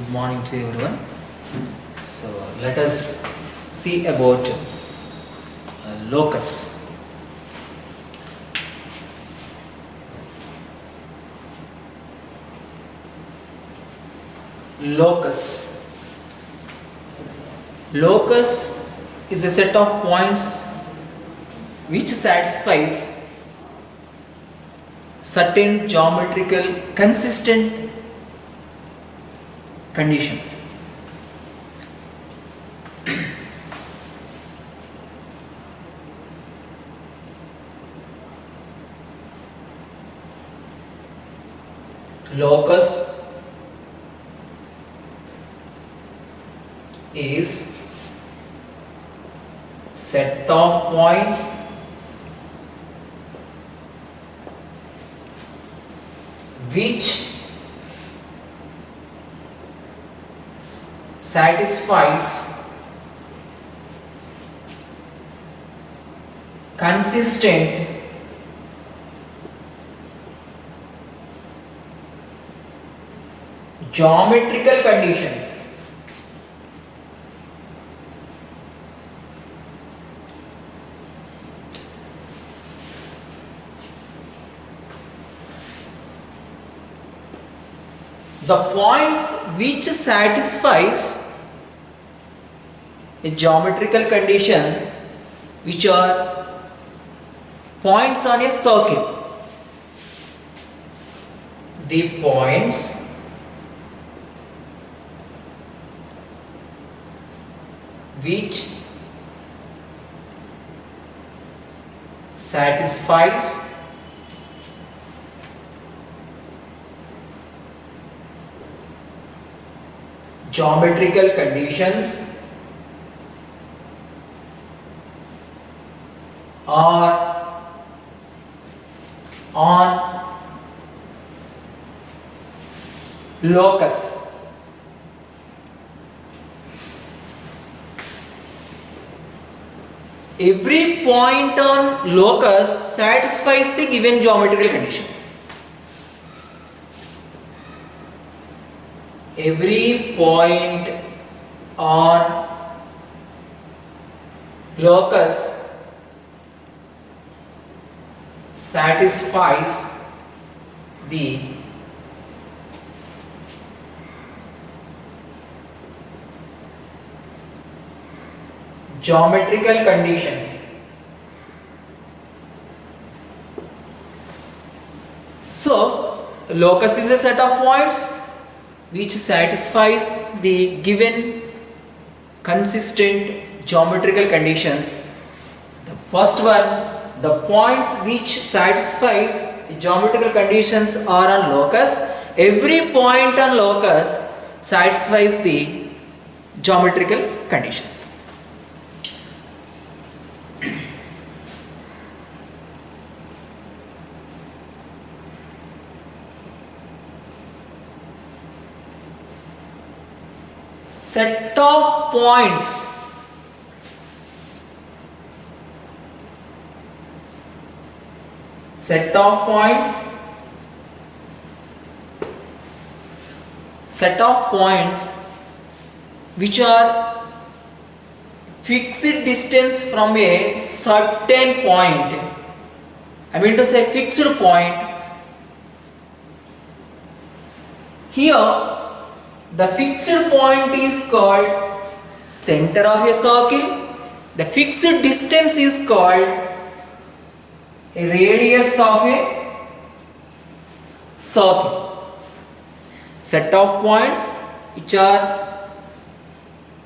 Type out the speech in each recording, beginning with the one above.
Good morning to everyone. So let us see about locus. Locus. Locus is a set of points which satisfies certain geometrical consistent conditions. Locus is set of points which satisfies consistent geometrical conditions. The points which satisfies a geometrical condition, which are points on a circle. The points which satisfies geometrical conditions are on locus. Every point on locus satisfies the given geometrical conditions. Every point on locus satisfies the geometrical conditions. So, locus is a set of points which satisfies the given consistent geometrical conditions. The first one, the points which satisfies the geometrical conditions are on locus. Every point on locus satisfies the geometrical conditions. Set of points which are fixed distance from a certain point. I mean to say fixed point. Here the fixed point is called center of a circle. The fixed distance is called a radius of a circle. Set of points which are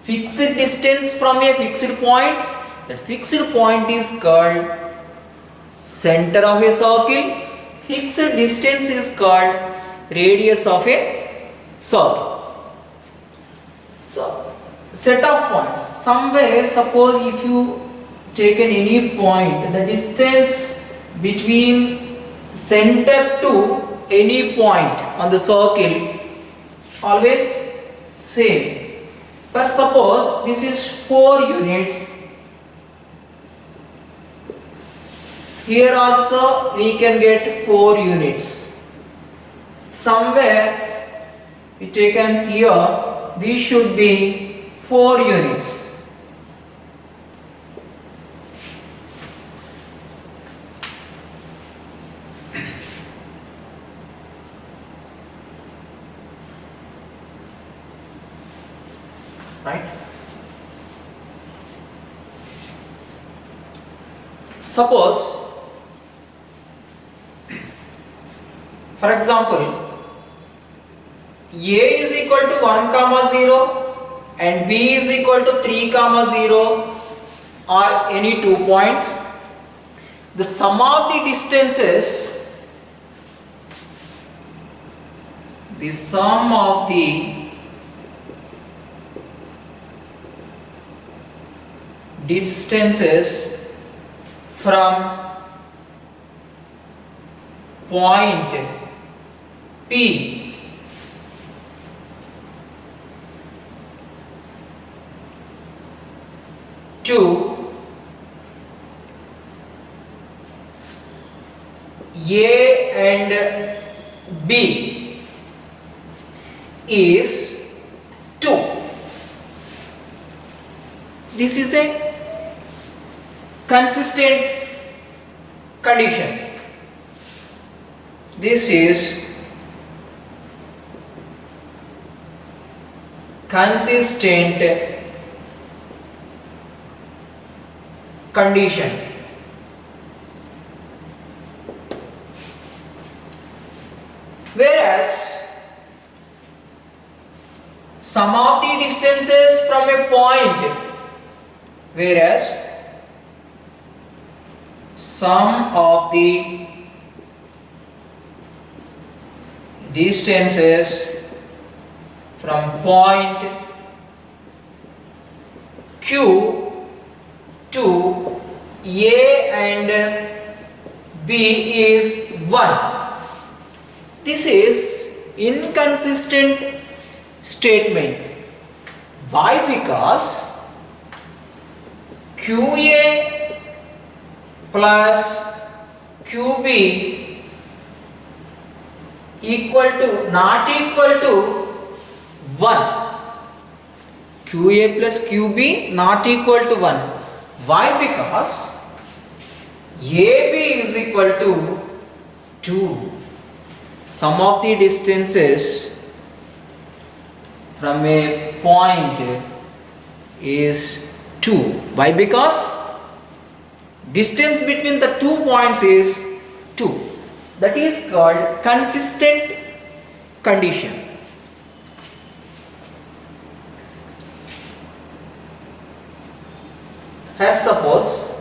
fixed distance from a fixed point. That fixed point is called center of a circle. Fixed distance is called radius of a circle. So, set of points. Somewhere, suppose if you taken any point, the distance between center to any point on the circle always same. But suppose this is 4 units. Here also we can get 4 units. Somewhere we taken here this should be 4 units. Right? Suppose, for example, A is equal to 1 comma 0 and B is equal to 3 comma 0 are any 2 points. The sum of the distances, the sum of the distances from point P to A and B is 2. This is a consistent condition. This is consistent condition. Whereas sum of the distances from a point, whereas sum of the distances from point Q to A and B is 1. This is inconsistent statement. Why? Because QA plus QB not equal to 1. QA plus QB not equal to 1. Why? Because AB is equal to 2. Sum of the distances from a point is 2. Why? Because distance between the 2 points is 2. That is called consistent condition. Here suppose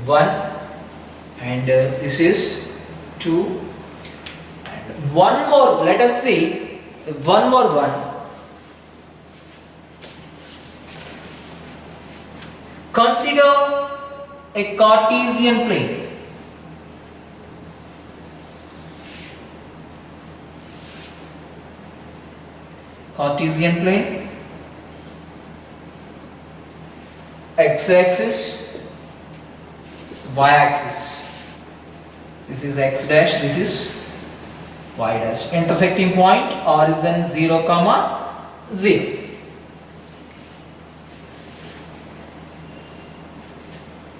1 and this is 2 and one more. Let us see one more one. Consider a Cartesian plane. Cartesian plane, x-axis, y-axis. This is x dash, this is y dash. Intersecting point origin 0, 0.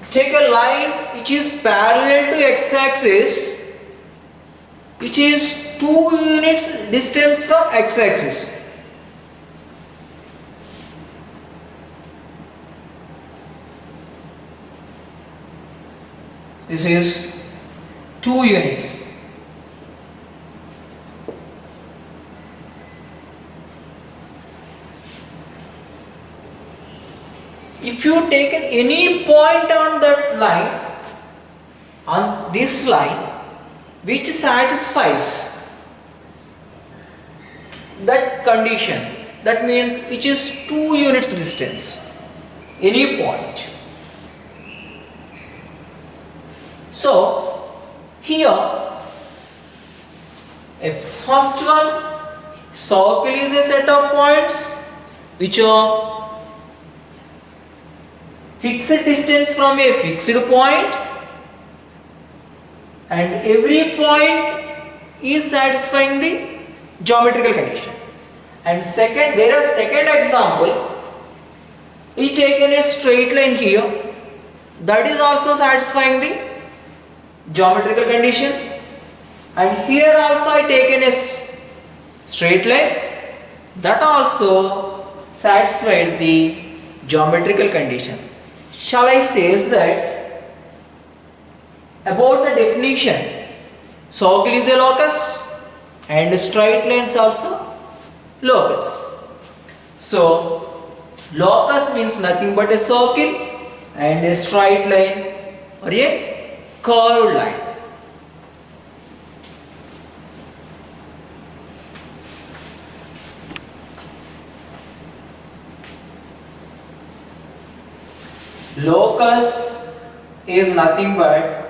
Take a line which is parallel to x-axis, which is 2 units distance from x-axis. This is 2 units. If you take any point on that line, on this line, which satisfies that condition, that means which is 2 units distance, any point. So here a first one, circle is a set of points which are fixed distance from a fixed point, and every point is satisfying the geometrical condition. And whereas second example is taken a straight line here, that is also satisfying the geometrical condition, and here also I taken a straight line, that also satisfied the geometrical condition. Shall I say that about the definition, circle is a locus and straight lines also locus. So locus means nothing but a circle and a straight line or a curved line. Locus is nothing but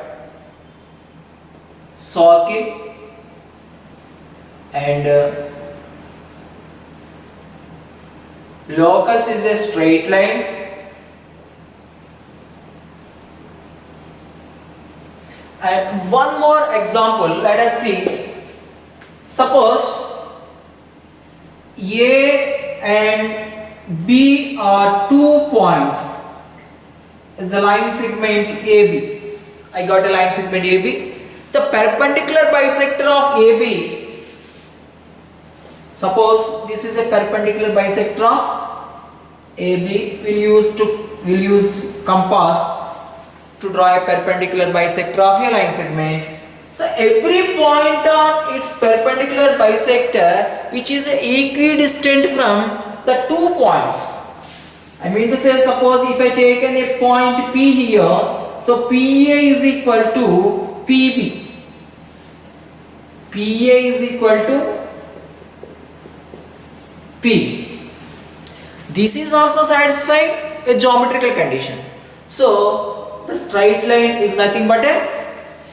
circle and locus is a straight line and one more example, let us see. Suppose A and B are 2 points, is a line segment AB. I got a line segment AB. The perpendicular bisector of AB, suppose this is a perpendicular bisector of AB, we'll use compass to draw a perpendicular bisector of a line segment. So every point on its perpendicular bisector which is equidistant from the 2 points. I mean to say, suppose if I taken a point P here, so PA is equal to PB. PA is equal to P. This is also satisfying a geometrical condition. So the straight line is nothing but a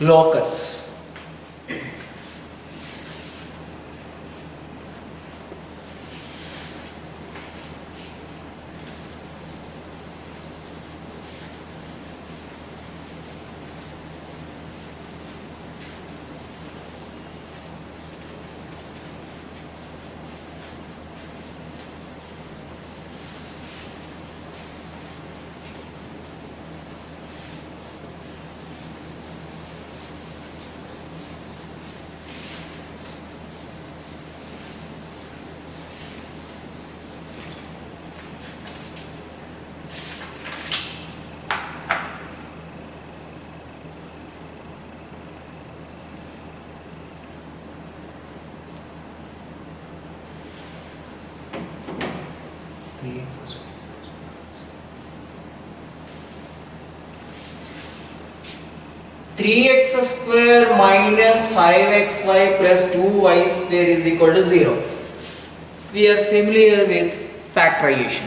locus. Three x square minus 5xy plus 2y square is equal to 0. We are familiar with factorization.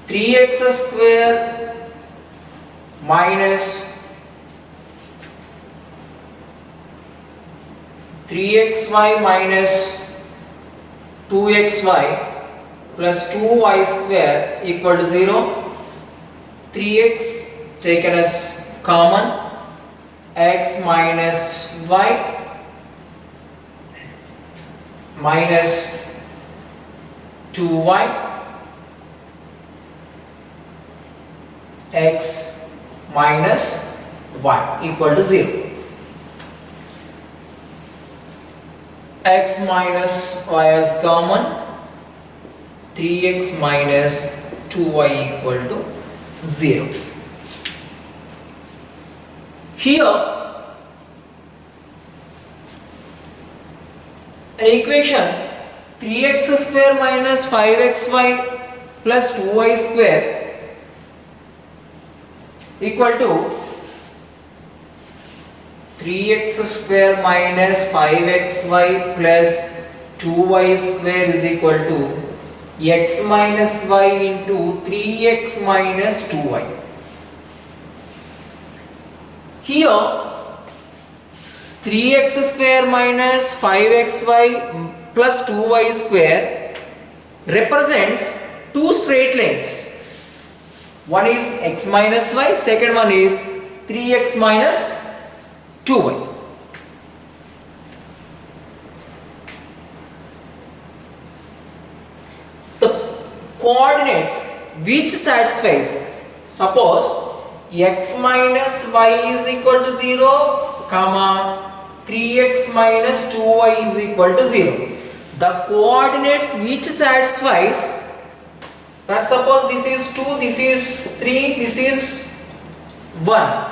3x square minus 3xy minus 2xy plus 2y square equal to 0. 3x taken as common, x minus y minus 2y x minus y equal to 0. X minus y is common, 3x minus 2y equal to 0. Here an equation 3x square minus 5xy plus 2y square equal to 3x square minus 5xy plus 2y square is equal to x minus y into 3x minus 2y. Here 3x square minus 5xy plus 2y square represents two straight lines. One is x minus y, second one is 3x minus 2y. which satisfies, suppose x minus y is equal to 0, comma 3x minus 2y is equal to 0. The coordinates which satisfies, suppose this is 2, this is 3, this is 1.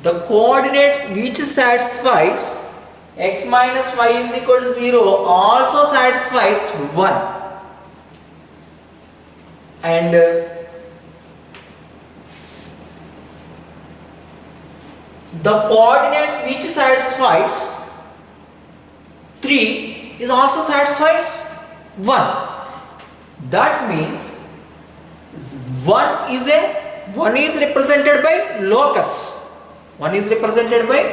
The coordinates which satisfies x minus y is equal to 0 also satisfies 1. And the coordinates which satisfies 3 is also satisfies 1. That means 1 is represented by locus. 1 is represented by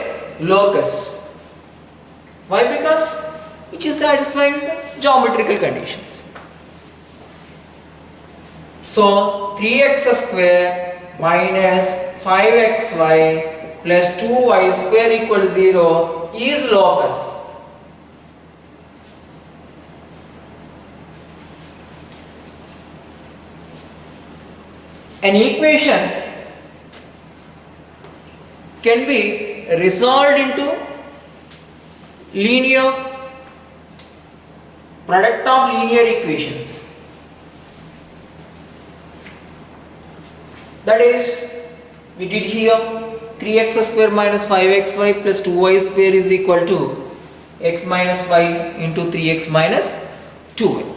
locus. Why? Because which is satisfying the geometrical conditions. So 3x square minus 5xy plus 2y square equal to 0 is locus. An equation can be resolved into linear product of linear equations. That is, we did here 3x square minus 5xy plus 2y square is equal to x minus y into 3x minus 2y.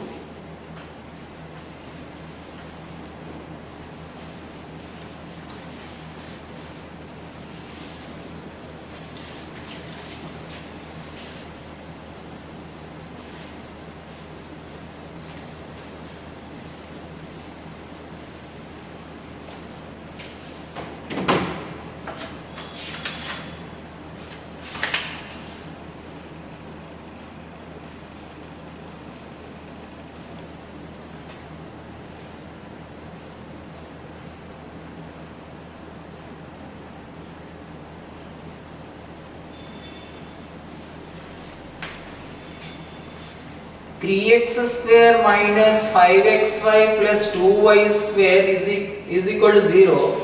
Three x square minus 5xy plus 2y square is equal to 0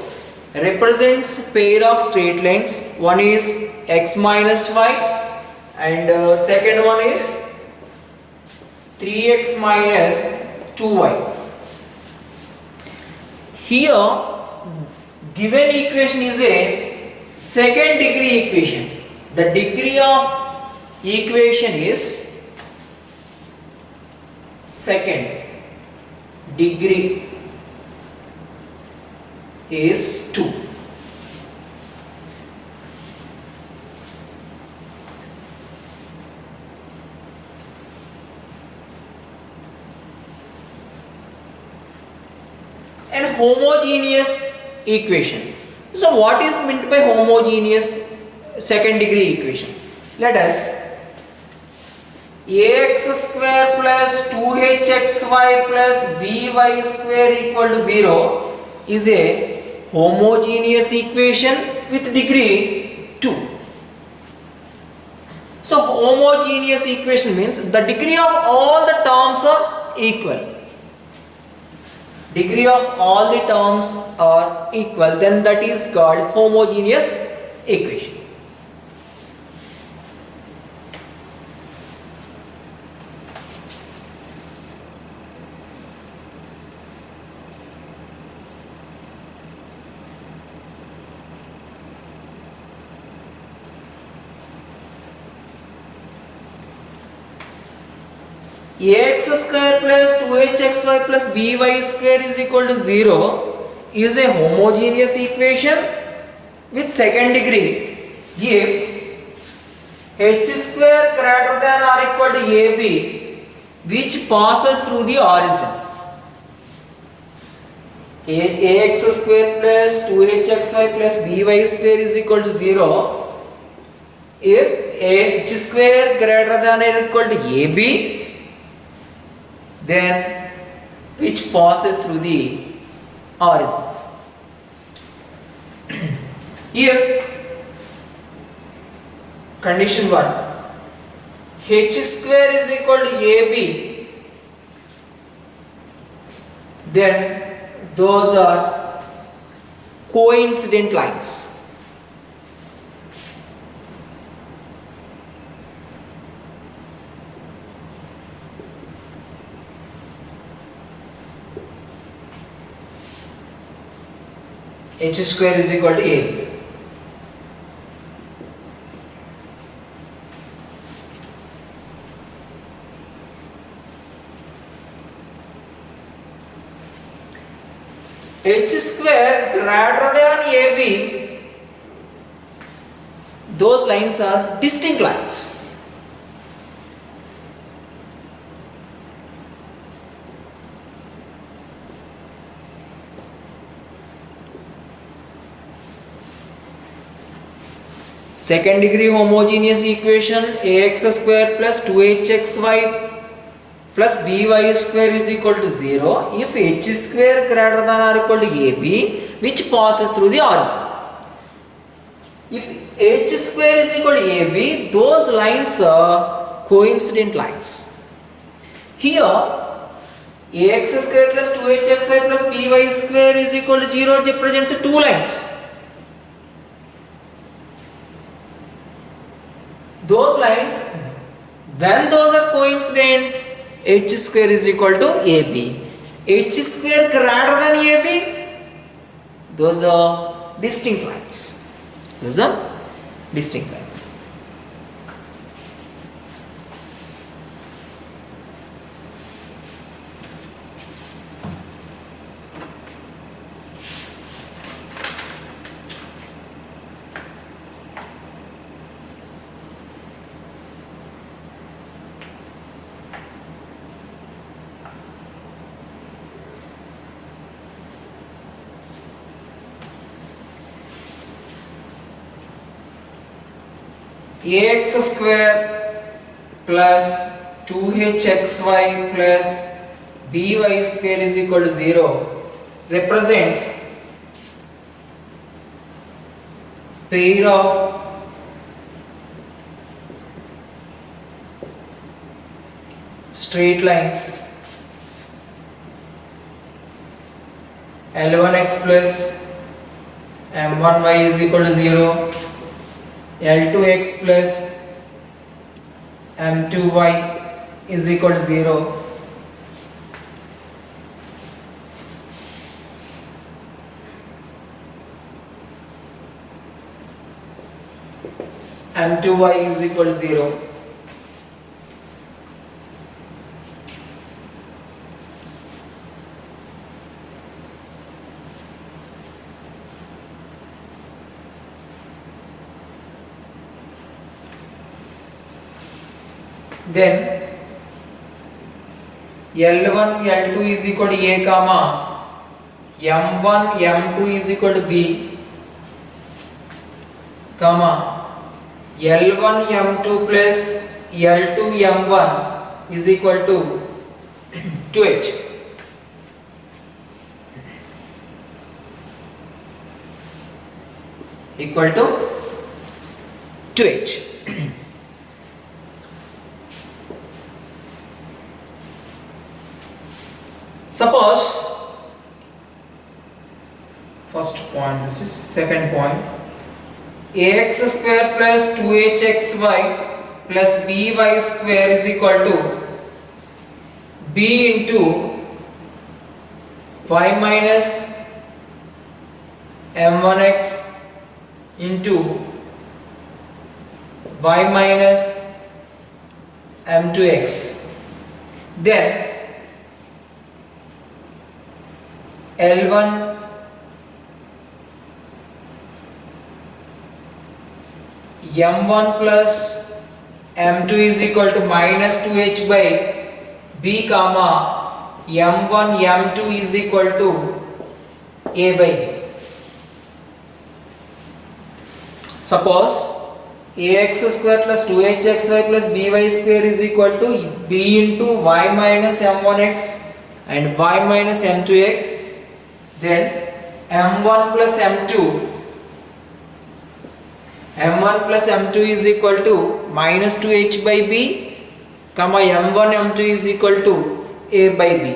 represents pair of straight lines. One is x minus y and second one is 3x minus 2y. Here given equation is a second degree equation. The degree of equation is second degree is 2. And homogeneous equation. So what is meant by homogeneous second degree equation? Let us ax square plus 2hxy plus by square equal to 0 is a homogeneous equation with degree 2. So homogeneous equation means the degree of all the terms are equal. Degree of all the terms are equal, then that is called homogeneous equation. Ax square plus 2hxy plus by square is equal to 0 is a homogeneous equation with second degree if h square greater than or equal to ab which passes through the origin. Ax square plus 2hxy plus by square is equal to 0 if h square greater than or equal to ab, then which passes through the origin. If condition 1 h square is equal to ab, then those are coincident lines. H square is equal to AB. H square greater than AB, those lines are distinct lines. Second degree homogeneous equation ax square plus 2hxy plus by square is equal to 0 if h square greater than or equal to ab which passes through the origin. If h square is equal to ab, those lines are coincident lines. Here ax square plus 2hxy plus by square is equal to 0 represents two lines. Those lines, when those are coincident, h square is equal to ab. H square greater than ab, those are distinct lines. Those are distinct lines. Ax square plus 2hxy plus by square is equal to 0 represents pair of straight lines L1x plus m1y is equal to 0, L2x plus m2y is equal to 0, m2y is equal to 0. Then L1 L2 is equal to A comma M1 M2 is equal to B comma L1 M2 plus L2 M1 is equal to 2H. Equal to 2H. Suppose first point, this is second point, ax square plus 2hxy plus by square is equal to b into y minus m1x into y minus m2x. Then L1 M1 plus M2 is equal to minus 2h by B comma M1 M2 is equal to A by B. Suppose ax square plus 2hxy plus by square is equal to b into y minus m1x and y minus m2x. Then m1 plus m2 is equal to minus 2h by b comma m1 m2 is equal to a by b.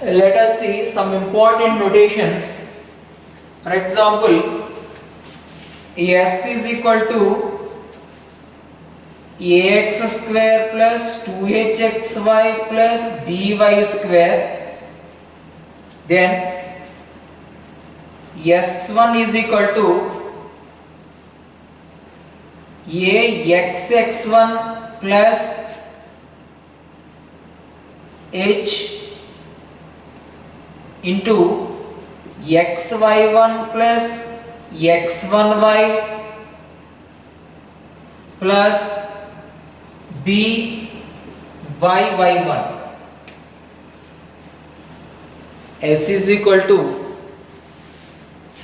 Let us see some important notations. For example, S is equal to ax square plus 2hxy plus by square. Then S1 is equal to axx1 plus h into xy1 plus x1y plus by1. S is equal to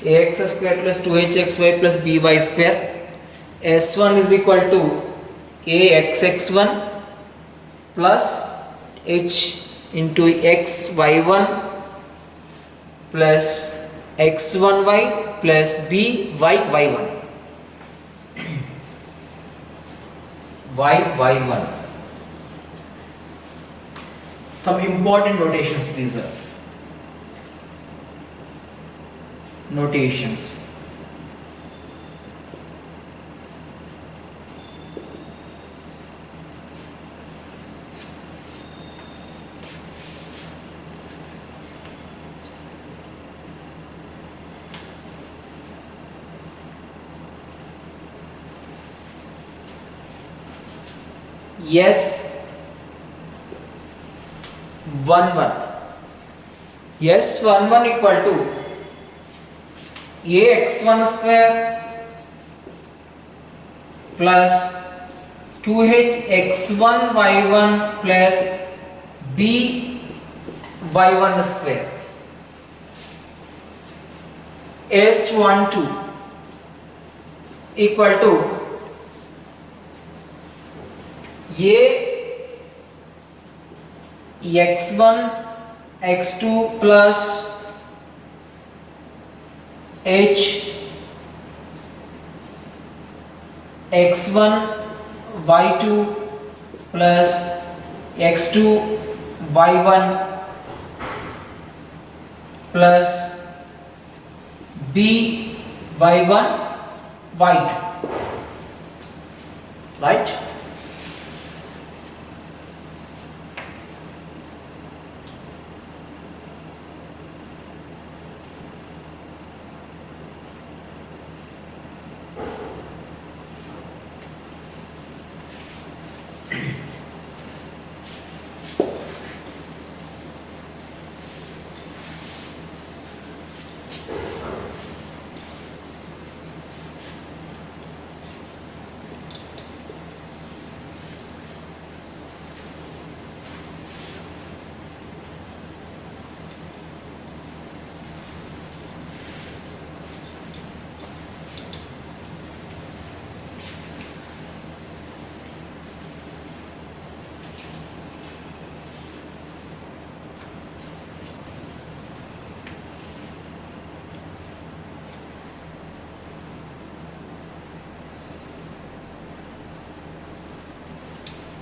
ax square plus 2hxy plus by square. S1 is equal to axx1 plus h into xy1 plus x1y plus by1 y1. Some important notations, these are notations. Yes 11. Yes 11 equal to ax1 square plus 2hx1 y1 plus by1 square. S12 equal to x1 x2 plus h x1 y2 plus x2 y1 plus by1 y2, right?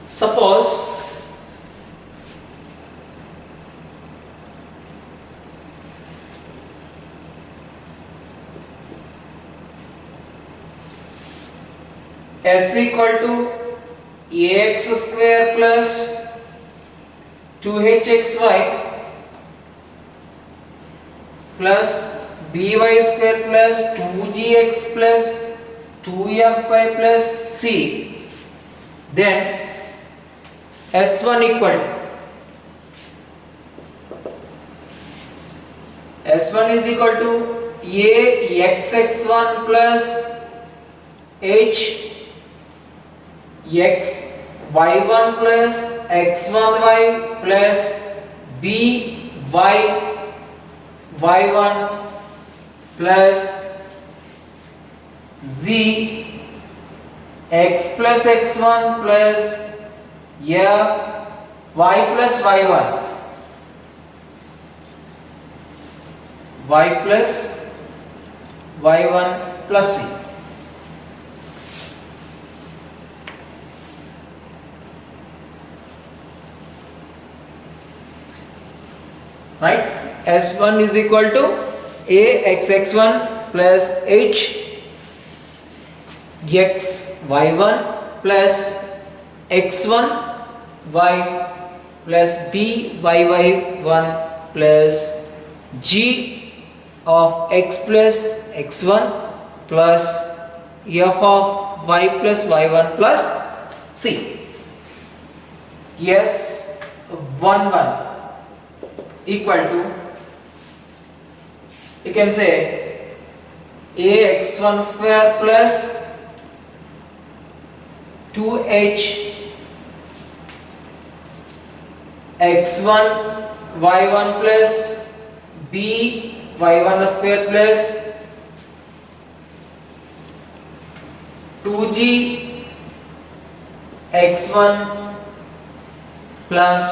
Suppose S equal to ax square plus 2hxy plus by square plus 2gx plus 2fy plus c. Then S1 equal to S1 is equal to axx1 plus h xy1 plus x1y plus by1 plus z x plus x1 plus y plus y1 y plus y1 plus c. right? S1 is equal to AXX1 plus H XY1 plus X1 Y plus B YY1 plus G of X plus X1 plus F of Y plus Y1 plus C. Yes, 1 1 equal to, you can say, AX1 square plus 2H X1 Y1 plus B Y1 square plus 2G X1 plus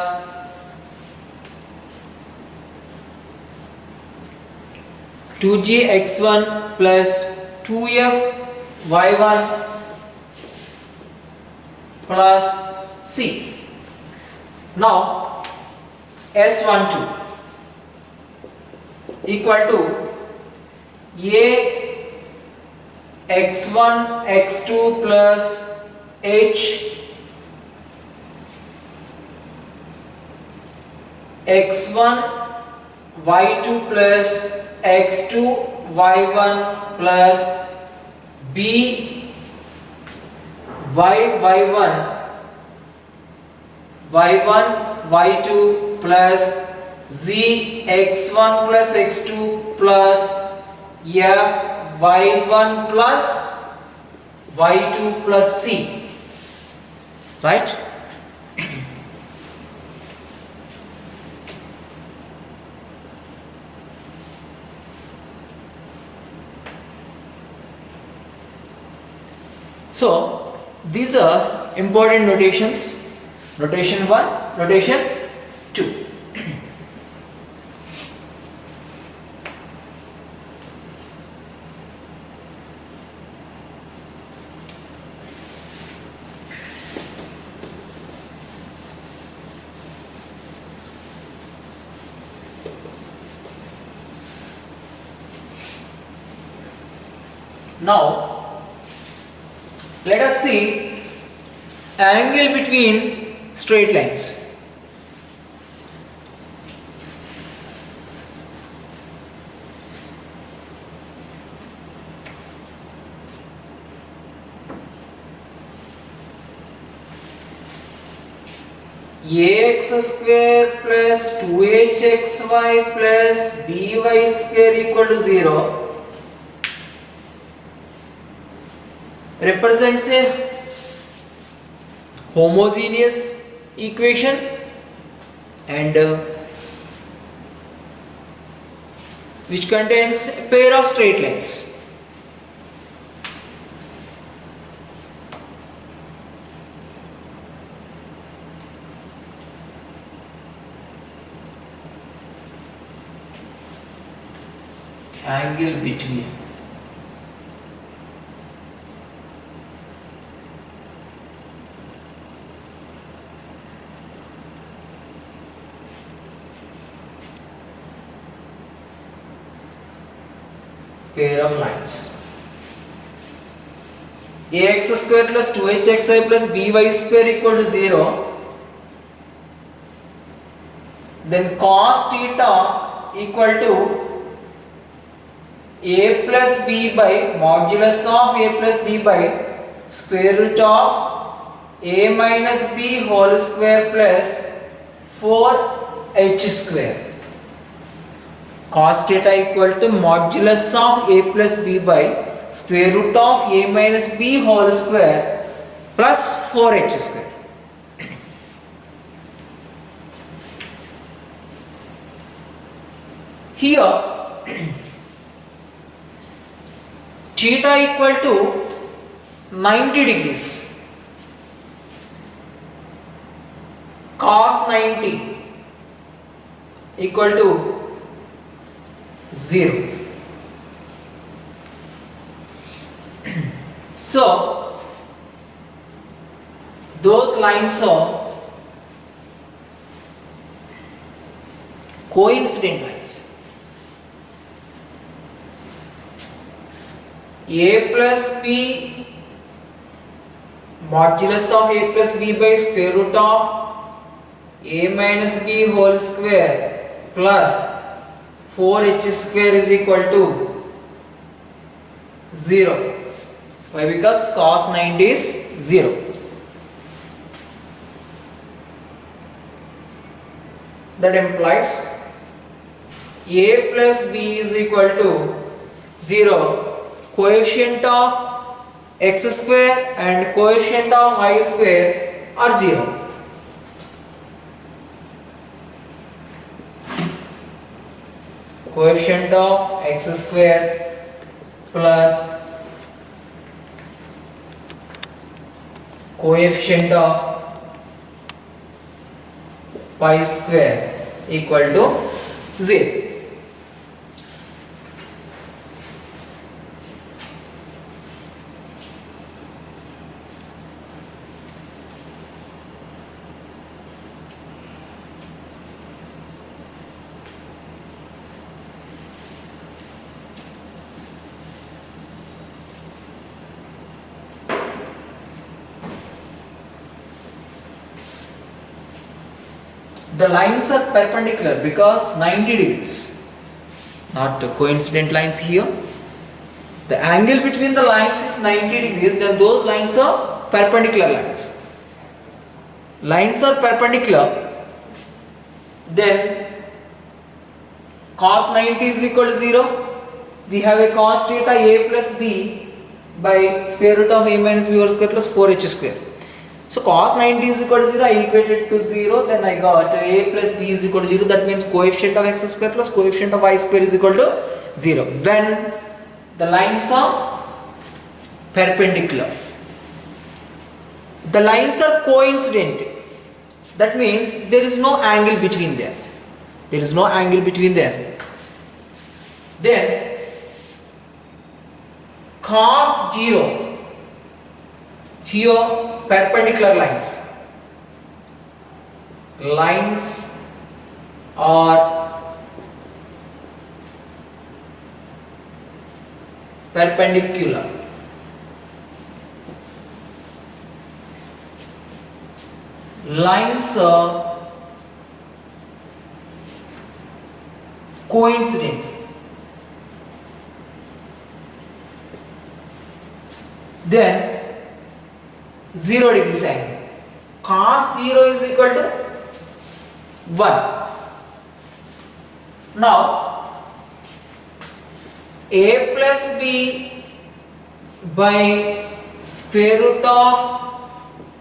2G X1 plus 2F Y1 plus C. Now S12 equal to A X1 X2 plus H X1 Y2 plus X2 Y1 plus B Y1 Y1 Y2 plus Z X1 plus X2 plus F Y1 plus Y2 plus C, right? So these are important notations: notation 1, notation 2. Now let us see angle between straight lines. Ax square plus 2hxy plus by square equal to 0 represents a homogeneous equation, and which contains a pair of straight lines. Angle between pair of lines. Ax square plus 2hxy plus by square equal to 0. Then cos theta equal to a plus b by modulus of a plus b by square root of a minus b whole square plus 4h square. Cos theta equal to modulus of a plus b by square root of a minus b whole square plus 4h square. Here theta equal to 90 degrees. Cos 90 equal to 0. So those lines are coincident lines. A plus b modulus of a plus b by square root of a minus b whole square plus 4h square is equal to 0. Why? Because cos 90 is 0. That implies a plus b is equal to 0. Coefficient of x square and coefficient of y square are 0. Coefficient of x square plus coefficient of y square equal to 0. The lines are perpendicular because 90 degrees, not coincident lines here. The angle between the lines is 90 degrees, then those lines are perpendicular lines. Lines are perpendicular, then cos 90 is equal to 0. We have a cos theta a plus b by square root of a minus b whole square plus 4h square. So cos 90 is equal to 0, I equated to 0, then I got a plus b is equal to 0, that means coefficient of x square plus coefficient of y square is equal to 0. When the lines are perpendicular, the lines are coincident, that means there is no angle between them. There is no angle between them. Then cos 0, here perpendicular lines are perpendicular. Lines are coincident. Then 0 degrees angle. Cos 0 is equal to 1. Now a plus b by square root of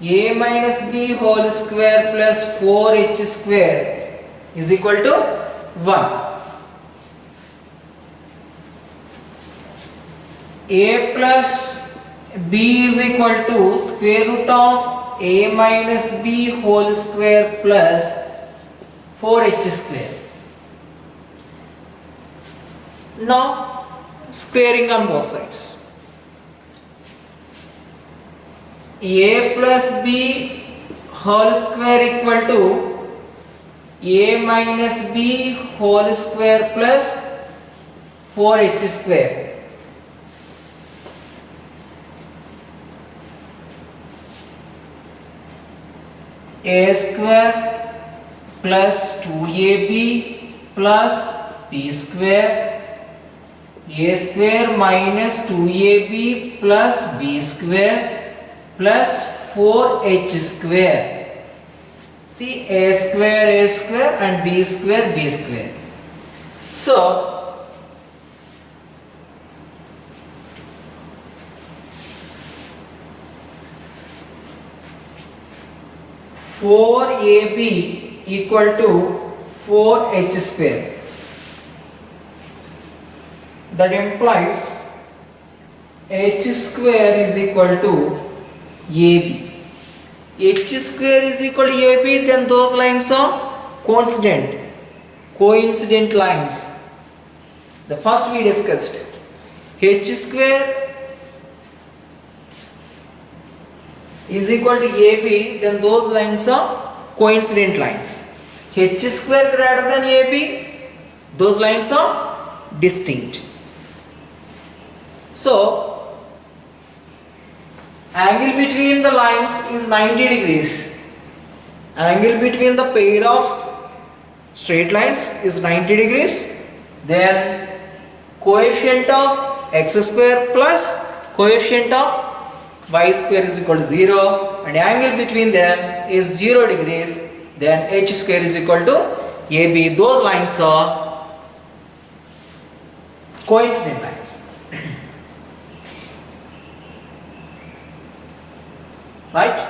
a minus b whole square plus 4h square is equal to 1. A plus b is equal to square root of a minus b whole square plus 4h square. Now squaring on both sides. A plus b whole square equal to a minus b whole square plus 4h square. A square plus 2ab plus b square, a square minus 2ab plus b square plus 4h square. See, a square and b square b square. So 4ab equal to 4h square. That implies h square is equal to ab. H square is equal to ab, then those lines are coincident lines. The first we discussed. H square is equal to AB, then those lines are coincident lines. H square greater than AB, Those lines are distinct. So angle between the lines is 90 degrees. Angle between the pair of straight lines is 90 degrees. Then coefficient of x square plus coefficient of y square is equal to 0, and angle between them is 0 degrees. Then h square is equal to AB. Those lines are coincident lines. Right?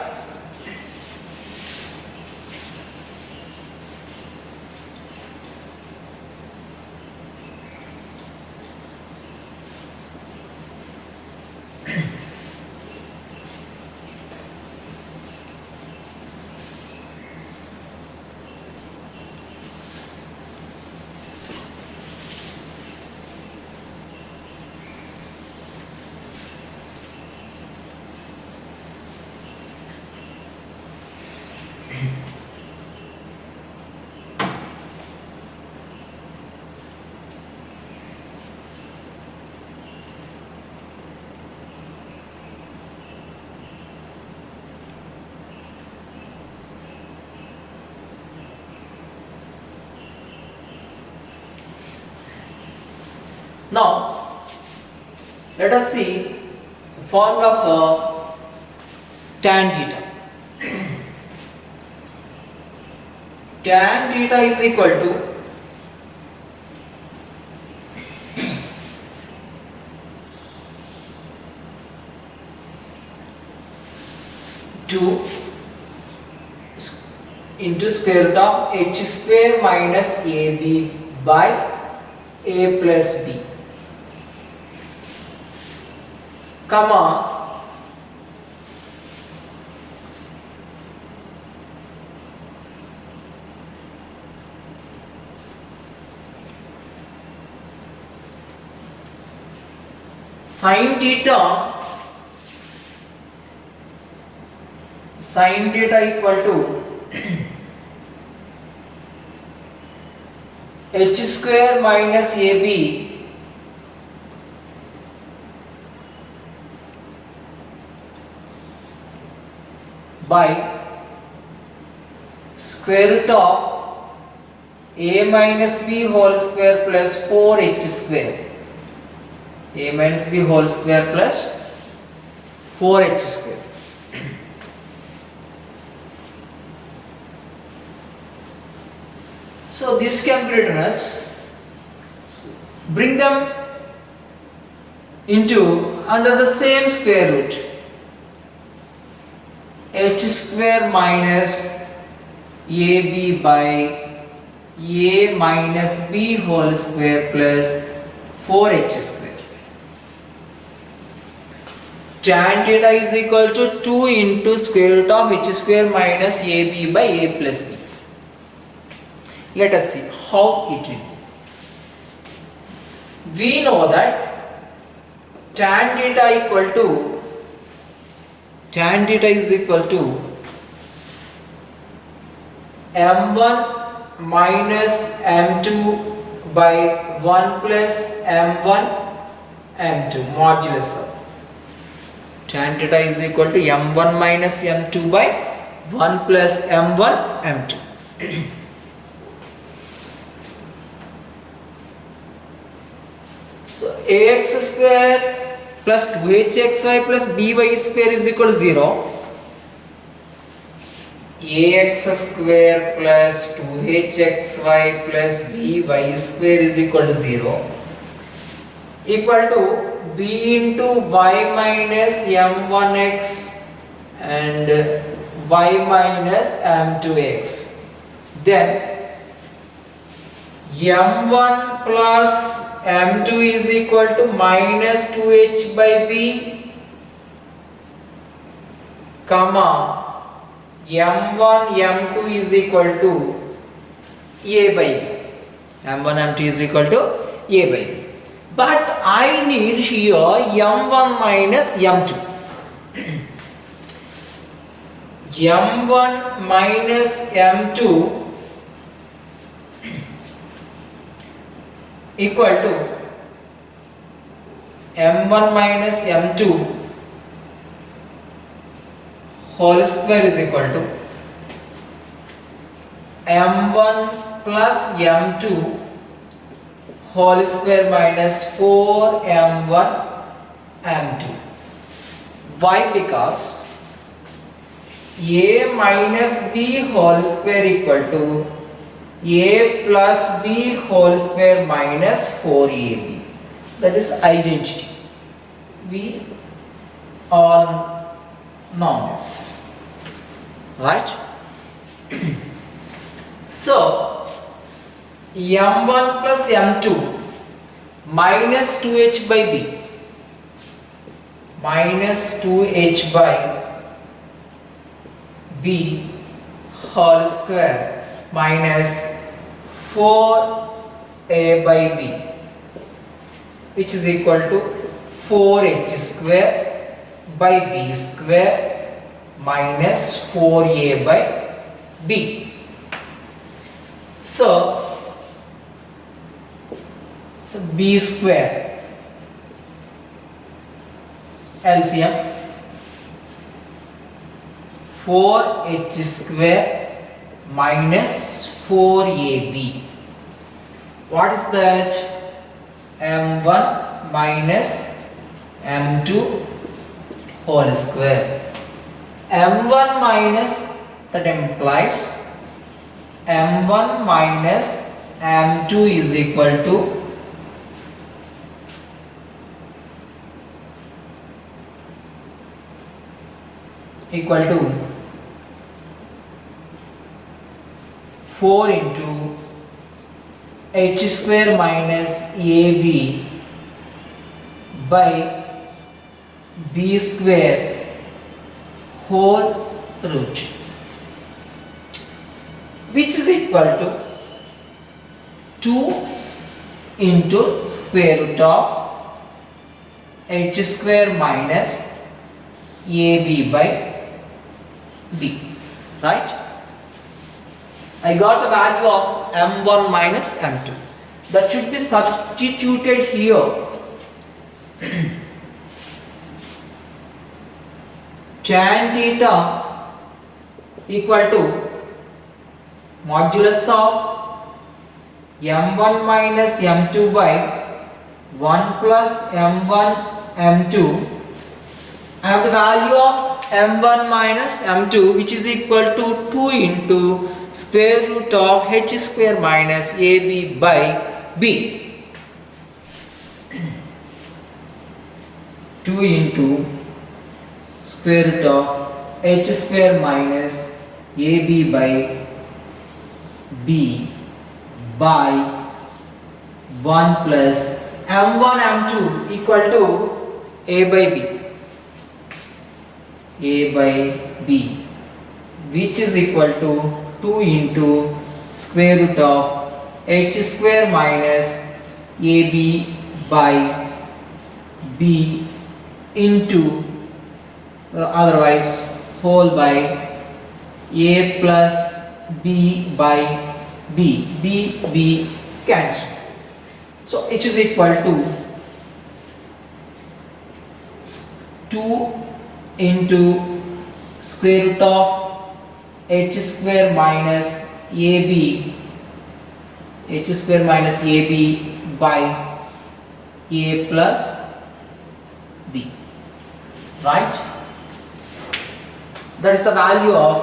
Now let us see the formula for tan theta. Tan theta is equal to into square root of h square minus ab by a plus b, comma sin theta equal to h square minus ab by square root of a minus b whole square plus 4h square. A minus b whole square plus 4h square. So this can be written as, bring them into under the same square root, h square minus ab by a minus b whole square plus 4h square. Tan theta is equal to 2 into square root of h square minus ab by a plus b. Let us see how it will be. We know that tan theta is equal to m1 minus m2 by 1 plus m1 m2 modulus of. Tan theta is equal to m1 minus m2 by 1 plus m1 m2. So ax square plus 2hxy plus by square is equal to 0. Ax square plus 2hxy plus by square is equal to 0, equal to b into y minus m1x and y minus m2x. Then m1 plus m2 is equal to minus 2h by b, comma m1 m2 is equal to a by b. m1 m2 is equal to a by b. But I need here m1 minus m2. m1 minus m2 equal to m1 minus m2 whole square is equal to m1 plus m2 whole square minus 4m1 m2. Why? Because a minus b whole square equal to a plus b whole square minus 4ab. That is identity. We all know this, right? So m1 plus m2 minus 2h by b minus 2h by b whole square minus 4a by b, which is equal to 4h square by b square minus 4a by b. So b square LCM 4h square minus 4ab. What is that? m1 minus m2 whole square. m1 minus, that implies m1 minus m2 is equal to equal to 4 into h square minus ab by b square whole root, which is equal to 2 into square root of h square minus ab by b, right? I got the value of m1 minus m2. That should be substituted here. Tan theta equal to modulus of m1 minus m2 by 1 plus m1 m2. I have the value of m1 minus m2, which is equal to 2 into square root of h square minus ab by b. 2 into square root of h square minus ab by b by 1 plus m1 m2 equal to a by b, which is equal to 2 into square root of h square minus ab by b into, otherwise whole by a plus b by b cancel. So h is equal to 2 into square root of h square minus ab by a plus b, right? That is the value of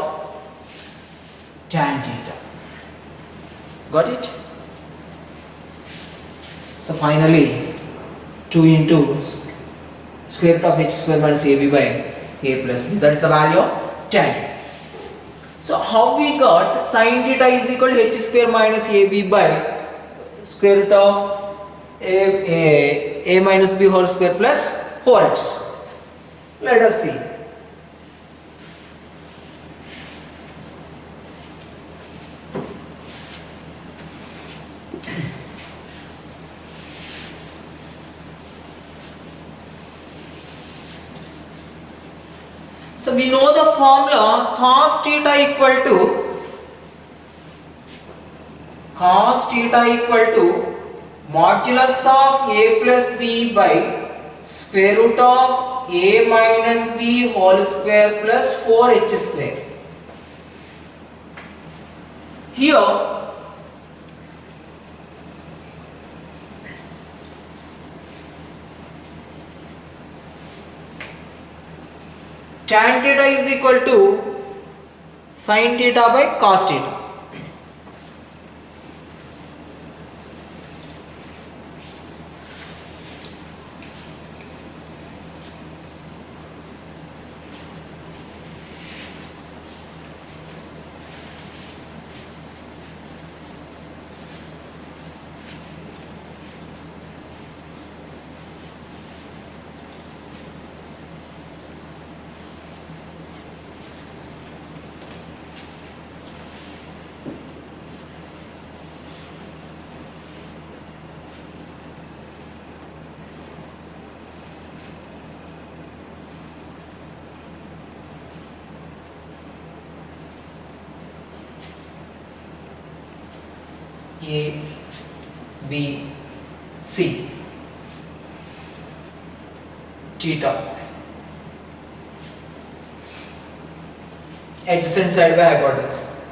tan theta. Got it? So finally 2 into square root of h square minus ab by a plus b, that is the value of tan theta. So how we got sin theta is equal to h square minus ab by square root of a minus b whole square plus 4h square. Let us see. So we know the formula cos theta equal to modulus of a plus b by square root of a minus b whole square plus 4h square. Here tan theta is equal to sin theta by cos theta. A, B, C, theta, adjacent side by hypotenuse,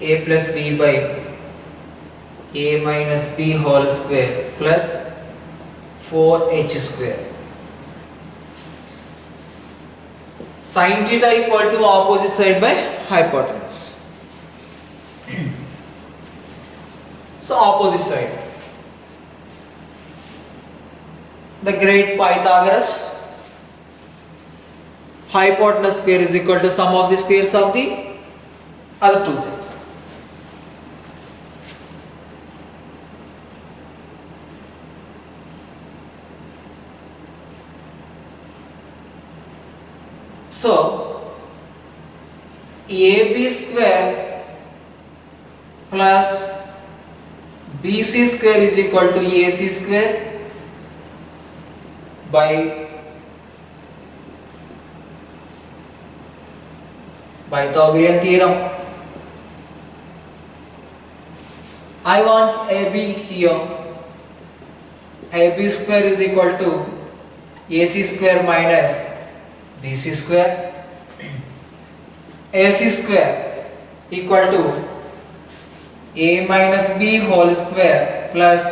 A plus B by A minus B whole square plus 4h square. Sin theta equal to opposite side by hypotenuse. So opposite side. The great Pythagoras, hypotenuse square is equal to sum of the squares of the other two sides. So AB square plus BC square is equal to AC square by Pythagorean theorem. I want AB here. AB square is equal to AC square minus BC square. AC square equal to A minus B whole square plus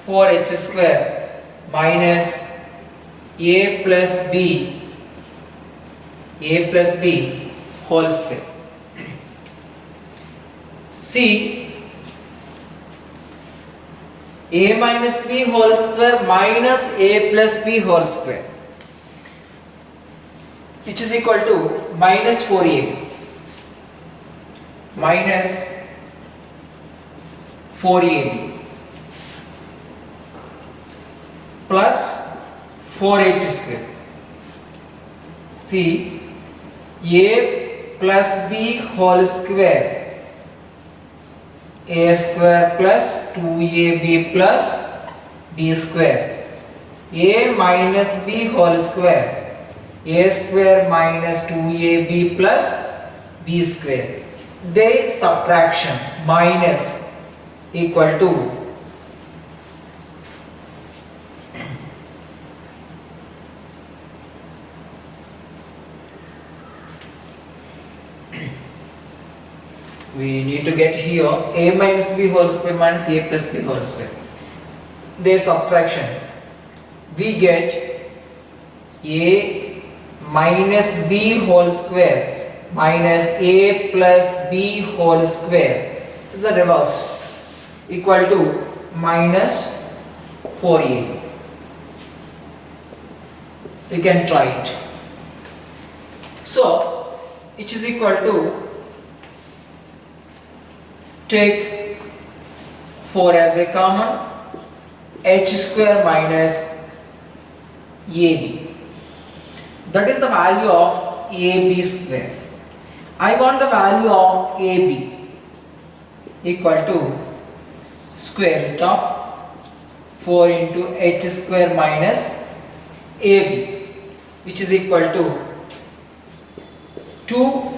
4h square minus A plus B whole square. C, A minus B whole square minus A plus B whole square, which is equal to minus 4AB minus 4AB plus 4h square. See, A plus B whole square, A square plus 2AB plus B square, A minus B whole square, A square minus 2AB plus B square. Their subtraction minus equal to we need to get here A minus B whole square minus A plus B whole square. Their subtraction, we get A minus B whole square minus A plus B whole square is a reverse, equal to minus 4A. You can try it. So it is equal to, take 4 as a common, h square minus AB. That is the value of AB square. I want the value of AB equal to square root of 4 into h square minus AB, which is equal to 2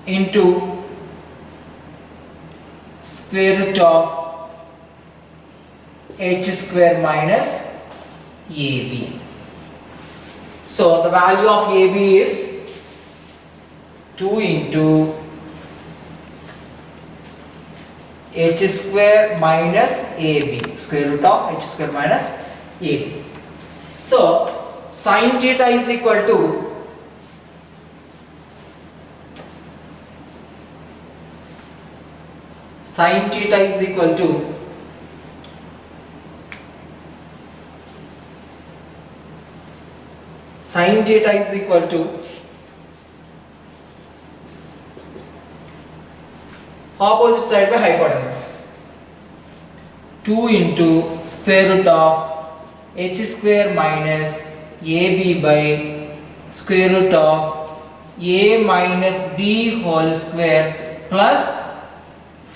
into square root of h square minus ab. So the value of ab is 2 into h square minus ab, square root of h square minus ab. So sin theta is equal to opposite side by hypotenuse, 2 into square root of h square minus ab by square root of a minus b whole square plus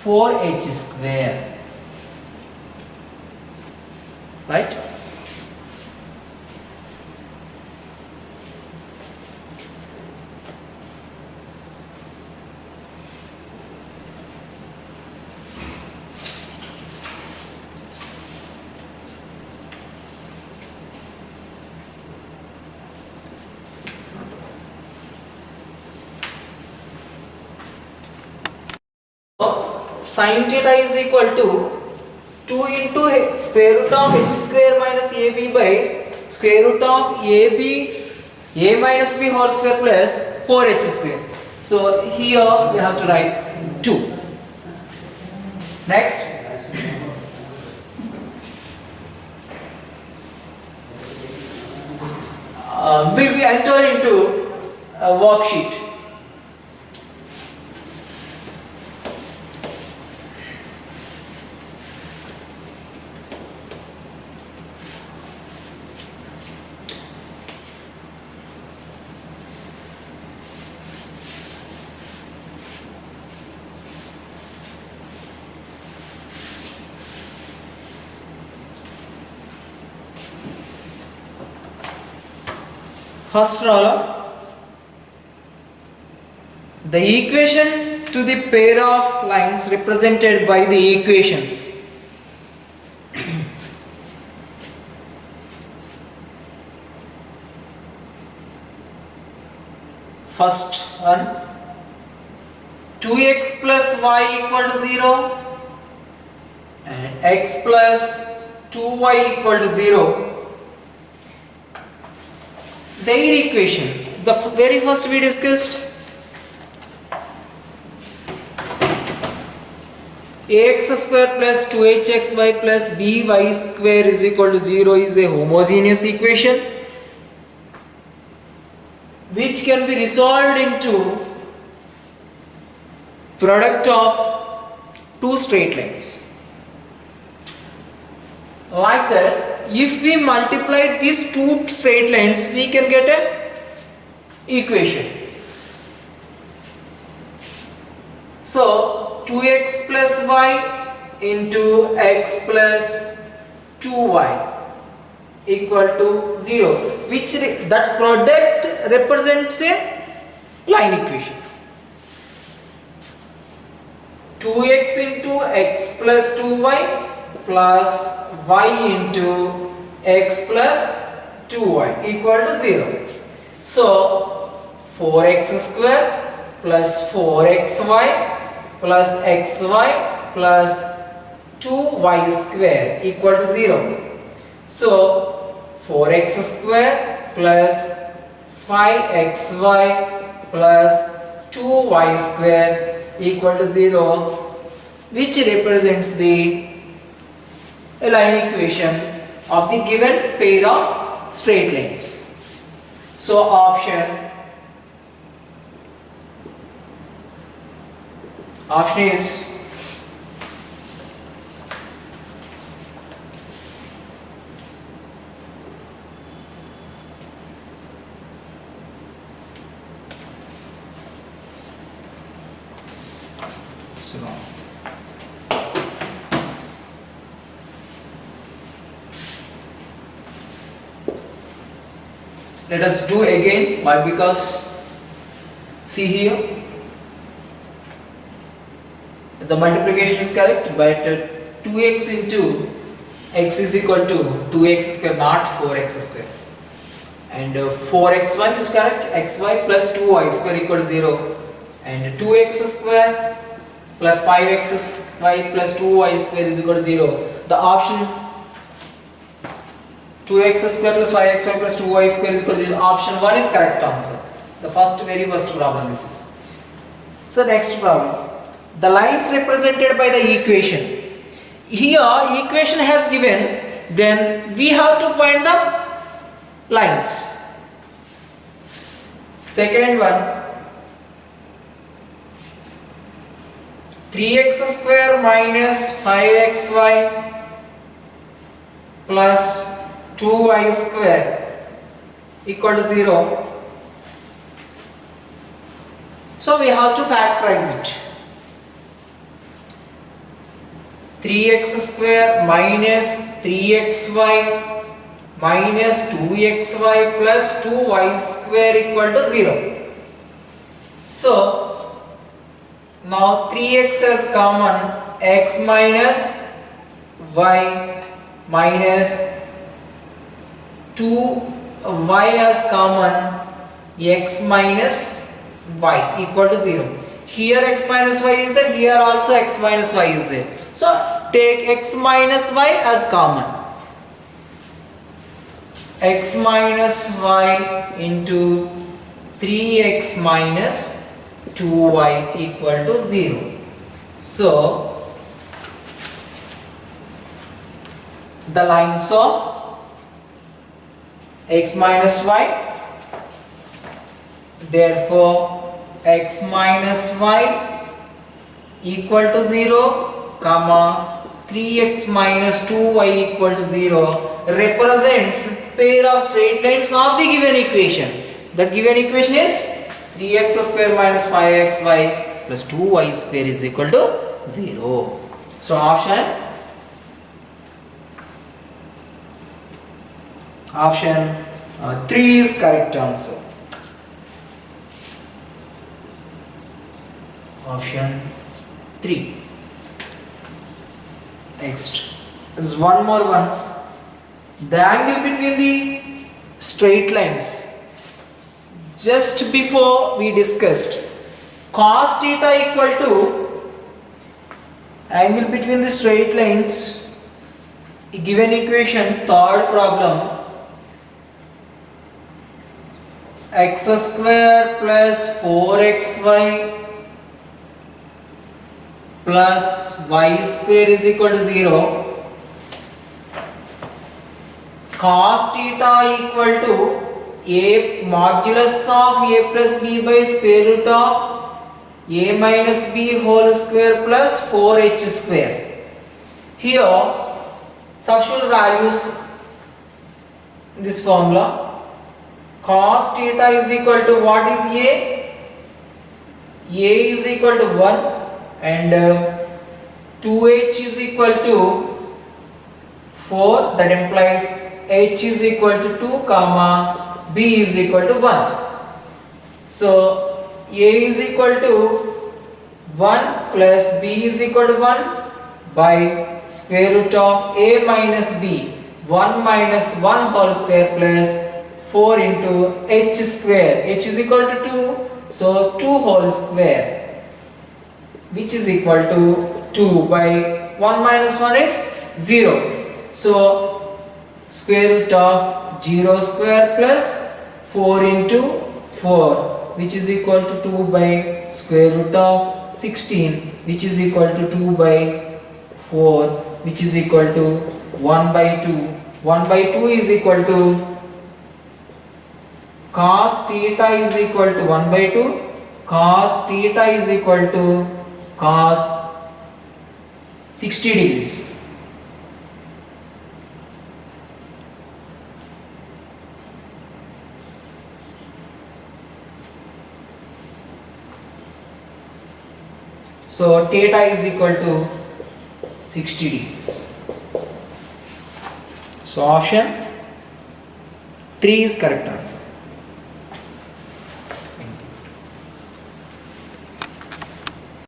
4h square, right? Sin theta is equal to 2 into square root of h square minus ab by square root of a minus b whole square plus 4h square. So here you have to write 2. Next, will we enter into a worksheet? First problem, the equation to the pair of lines represented by the equations. First one, 2x plus y equal to 0 and x plus 2y equal to 0. Their equation, the very first we discussed, ax square plus 2hxy plus by square is equal to 0 is a homogeneous equation which can be resolved into product of two straight lines. Like that, if we multiply these two straight lines, we can get a equation. So 2x plus y into x plus 2y equal to 0, which that product represents a line equation. 2x into x plus 2y plus y into x plus 2y equal to 0. So 4x square plus 4xy plus xy plus 2y square equal to 0. So 4x square plus 5xy plus 2y square equal to 0, which represents the line equation of the given pair of straight lines. So option is wrong. Let us do again. Why? Because see here, the multiplication is correct, but 2x into x is equal to 2x square, not 4x square. And 4xy is correct. Xy plus 2y square equal to 0. And 2x square plus 5xy plus 2y square is equal to 0. The option 2x square plus 5xy plus 2y square is equal to 0. Option 1 is correct answer. The very first problem this is. So next problem. The lines represented by the equation. Here equation has given, then we have to find the lines. Second one, 3x square minus 5xy plus 2y square equal to 0. So we have to factorize it. 3x square minus 3xy minus 2xy plus 2y square equal to 0. So now 3x is common, x minus y minus 2y as common, x minus y equal to 0. Here x minus y is there, here also x minus y is there. So take x minus y as common. X minus y into 3x minus 2y equal to 0. So the lines of x minus y, therefore x minus y equal to 0, comma 3x minus 2y equal to 0 represents pair of straight lines of the given equation. That given equation is 3x square minus 5xy plus 2y square is equal to 0. So option 3 is correct answer. Option 3. Next is one more one. The angle between the straight lines. Just before we discussed cos theta equal to angle between the straight lines. Given equation, third problem, x square plus 4xy plus y square is equal to 0. Cos theta equal to a modulus of a plus b by square root of a minus b whole square plus 4h square. Here substitute values in this formula. Cos theta is equal to what is a? A is equal to 1 and 2h is equal to 4, that implies h is equal to 2 comma b is equal to 1. So a is equal to 1 plus b is equal to 1 by square root of a minus b, 1 minus 1 whole square plus 4 into h square, h is equal to 2, so 2 whole square, which is equal to 2 by 1 minus 1 is 0. So square root of 0 square plus 4 into 4, which is equal to 2 by square root of 16, which is equal to 2 by 4, which is equal to 1 by 2. 1 by 2 is equal to cos theta is equal to 1 by 2. Cos theta is equal to cos 60 degrees. So theta is equal to 60 degrees. So option 3 is correct answer.